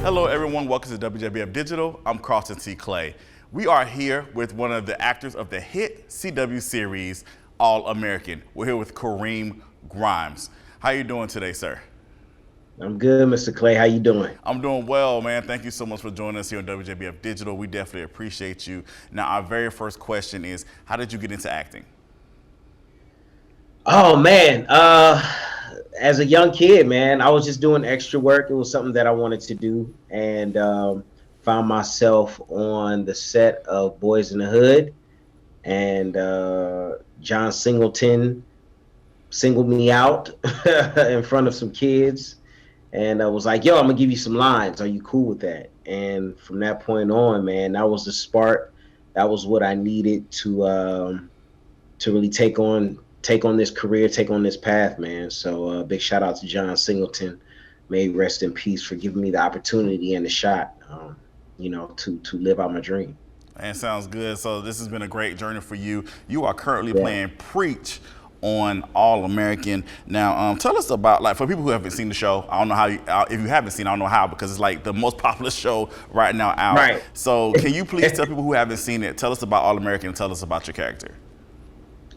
Hello everyone, welcome to WJBF Digital. I'm Carlton T. Clay. We are here with one of the actors of the hit CW series, All American. We're here with Kareem Grimes. How you doing today, sir? I'm good, Mr. Clay. How you doing? I'm doing well, man. Thank you so much for joining us here on WJBF Digital. We definitely appreciate you. Now, our very first question is, how did you get into acting? Oh man, as a young kid, man, I was just doing extra work. It was something that I wanted to do, and found myself on the set of Boys in the Hood, and John Singleton singled me out in front of some kids, and I was like, "Yo, I'm gonna give you some lines. Are you cool with that?" And from that point on, man, that was the spark. That was what I needed to really take on this career, take on this path, man. So big shout out to John Singleton. May he rest in peace for giving me the opportunity and the shot, to live out my dream. And sounds good. So this has been a great journey for you. You are currently Yeah. playing Preach on All American. Now, tell us about, like, for people who haven't seen the show. I don't know how you, if you haven't seen, I don't know how, because it's like the most popular show right now out. Right. So can you please tell people who haven't seen it, tell us about All American and tell us about your character?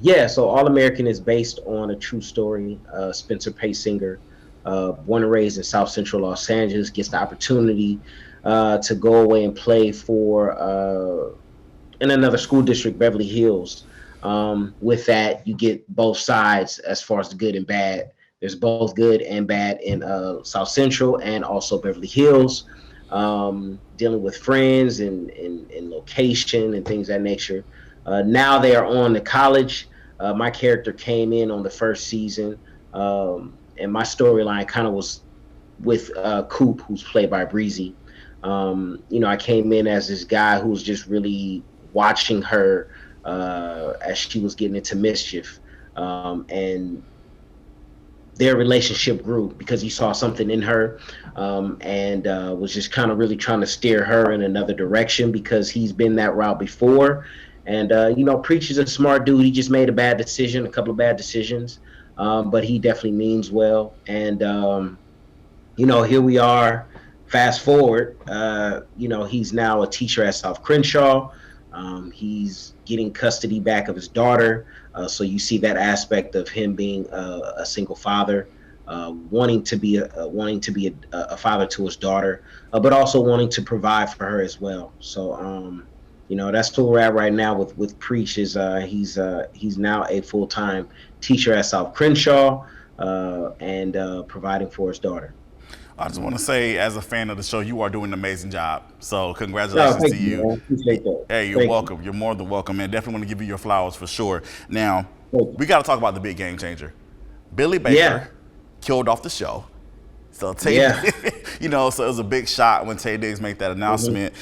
Yeah, so All American is based on a true story. Spencer Paysinger, born and raised in South Central Los Angeles, gets the opportunity to go away and play for in another school district, Beverly Hills. With that, you get both sides as far as the good and bad. There's both good and bad in South Central and also Beverly Hills, dealing with friends and location and things of that nature. Now they are on to college. My character came in on the first season, and my storyline kind of was with Coop, who's played by Breezy. I came in as this guy who was just really watching her as she was getting into mischief, and their relationship grew because he saw something in her, and was just kind of really trying to steer her in another direction because he's been that route before. And Preach is a smart dude. He just made a bad decision, a couple of bad decisions, but he definitely means well. And here we are. Fast forward, he's now a teacher at South Crenshaw. He's getting custody back of his daughter. So you see that aspect of him being a single father, wanting to be a father to his daughter, but also wanting to provide for her as well. So that's where we're at right now with Preach. Is he's now a full-time teacher at South Crenshaw, and providing for his daughter. I just want to say, as a fan of the show, you are doing an amazing job. So No, congratulations thank to you, you. man. Appreciate that. Hey, you're Thank you. welcome. You're more than welcome, man. Definitely want to give you your flowers for sure. Now, Thank you. we got to talk about the big game changer. Billy Yeah, Baker killed off the show. So yeah. so it was a big shot when Tay Diggs made that Mhm. announcement.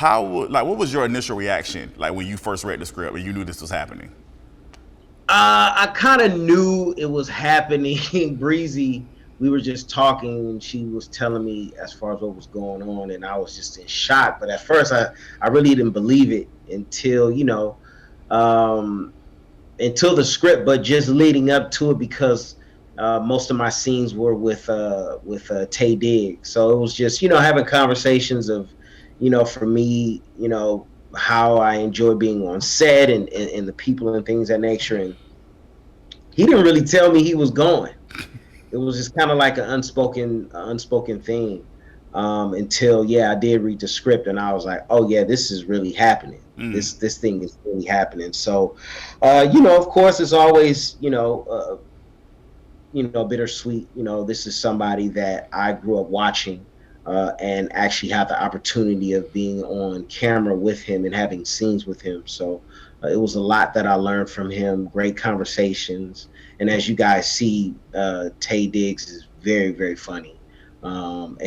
What was your initial reaction, like when you first read the script, when you knew this was happening? I kind of knew it was happening. Breezy, we were just talking, and she was telling me as far as what was going on, and I was just in shock. But at first, I really didn't believe it until um, until the script, but just leading up to it because most of my scenes were with Tay Diggs, so it was just having conversations of for me how I enjoy being on set and the people and things of that nature. And he didn't really tell me he was going. It was just kind of like an unspoken thing, until I did read the script and I was like, oh yeah, this is really happening. Mm. This thing is really happening. So of course it's always bittersweet. This is somebody that I grew up watching, and actually have the opportunity of being on camera with him and having scenes with him. So it was a lot that I learned from him. Great conversations, and as you guys see, Tay Diggs is very, very funny, and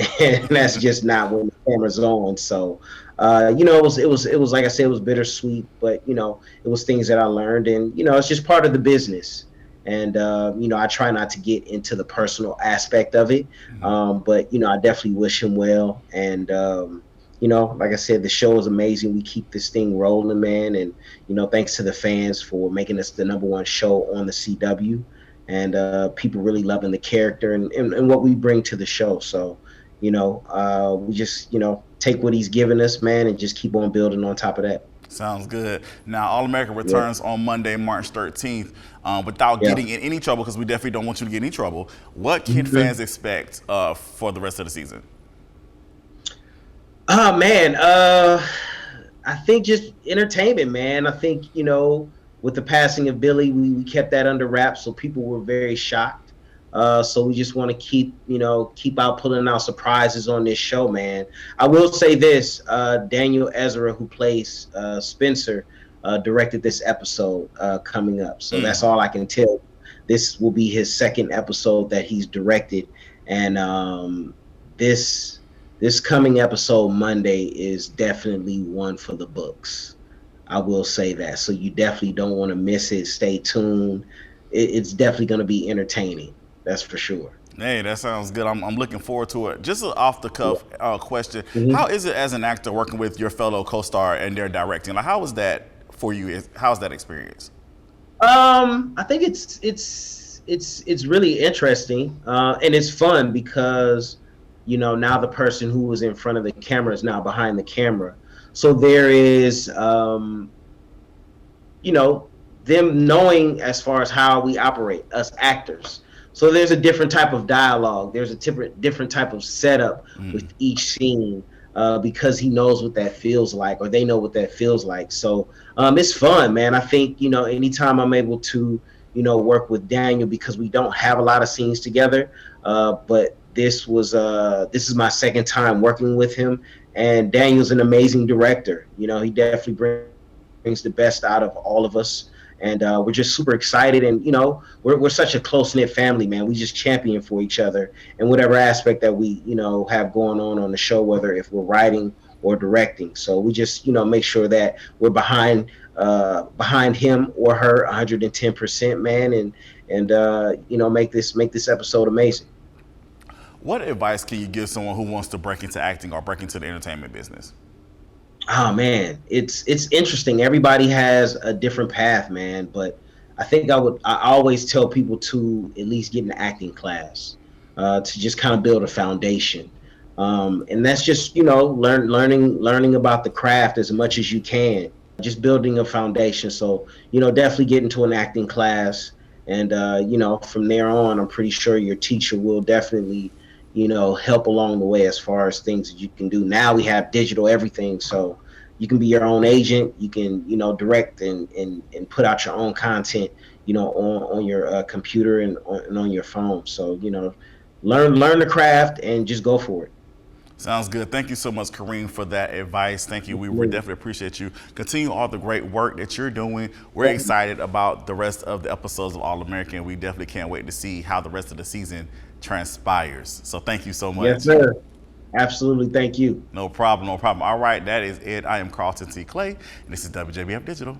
that's just not when the camera's on. So it was like I said, it was bittersweet, but it was things that I learned, and it's just part of the business. And I try not to get into the personal aspect of it, but I definitely wish him well. And like I said, the show is amazing. We keep this thing rolling, man. And thanks to the fans for making us the #1 show on the CW, and people really loving the character and what we bring to the show. So We just, take what he's given us, man, and just keep on building on top of that. Sounds good. Now, All American Yeah. returns on Monday, March 13th. Without Yeah. getting in any trouble, because we definitely don't want you to get in any trouble, what can Mhm. fans expect for the rest of the season? Oh man, I think just entertainment, man. I think with the passing of Billy, we kept that under wraps, so people were very shocked. So we just want to keep out pulling out surprises on this show, man. I will say this: Daniel Ezra, who plays Spencer, directed this episode coming up. So that's all I can tell. This will be his second episode that he's directed, and this this coming episode Monday is definitely one for the books. I will say that. So you definitely don't want to miss it. Stay tuned. It's definitely going to be entertaining. That's for sure. Hey, that sounds good. I'm looking forward to it. Just an off the cuff question: Mhm. how is it as an actor working with your fellow co-star and their directing? Like, how was that for you? How's that experience? I think it's really interesting, and it's fun because now the person who was in front of the camera is now behind the camera, so there is them knowing as far as how we operate, us actors. So there's a different type of dialogue. There's a different type of setup with each scene, because he knows what that feels like, or they know what that feels like. So it's fun, man. I think anytime I'm able to work with Daniel, because we don't have a lot of scenes together, but this is my second time working with him, and Daniel's an amazing director. He definitely brings the best out of all of us, and we're just super excited. And we're such a close knit family, man. We just champion for each other in whatever aspect that we have going on the show, whether if we're writing or directing. So we just make sure that we're behind him or her 110%, man, and make this episode amazing. What advice can you give someone who wants to break into acting or break into the entertainment business? Oh man, it's interesting. Everybody has a different path, man. But I think I always tell people to at least get an acting class, to just kind of build a foundation. And that's just learning about the craft as much as you can, just building a foundation. So definitely get into an acting class, and from there on, I'm pretty sure your teacher will definitely help along the way as far as things that you can do. Now we have digital everything, so you can be your own agent. You can direct and put out your own content on your computer and on your phone. So learn the craft and just go for it. Sounds good. Thank you so much, Kareem, for that advice. Thank you. We definitely appreciate you. Continue all the great work that you're doing. We're excited about the rest of the episodes of All American. We definitely can't wait to see how the rest of the season transpires. So thank you so much. Yes, sir. Absolutely. Thank you. No problem. No problem. All right. That is it. I am Carlton T. Clay, and this is WJBF Digital.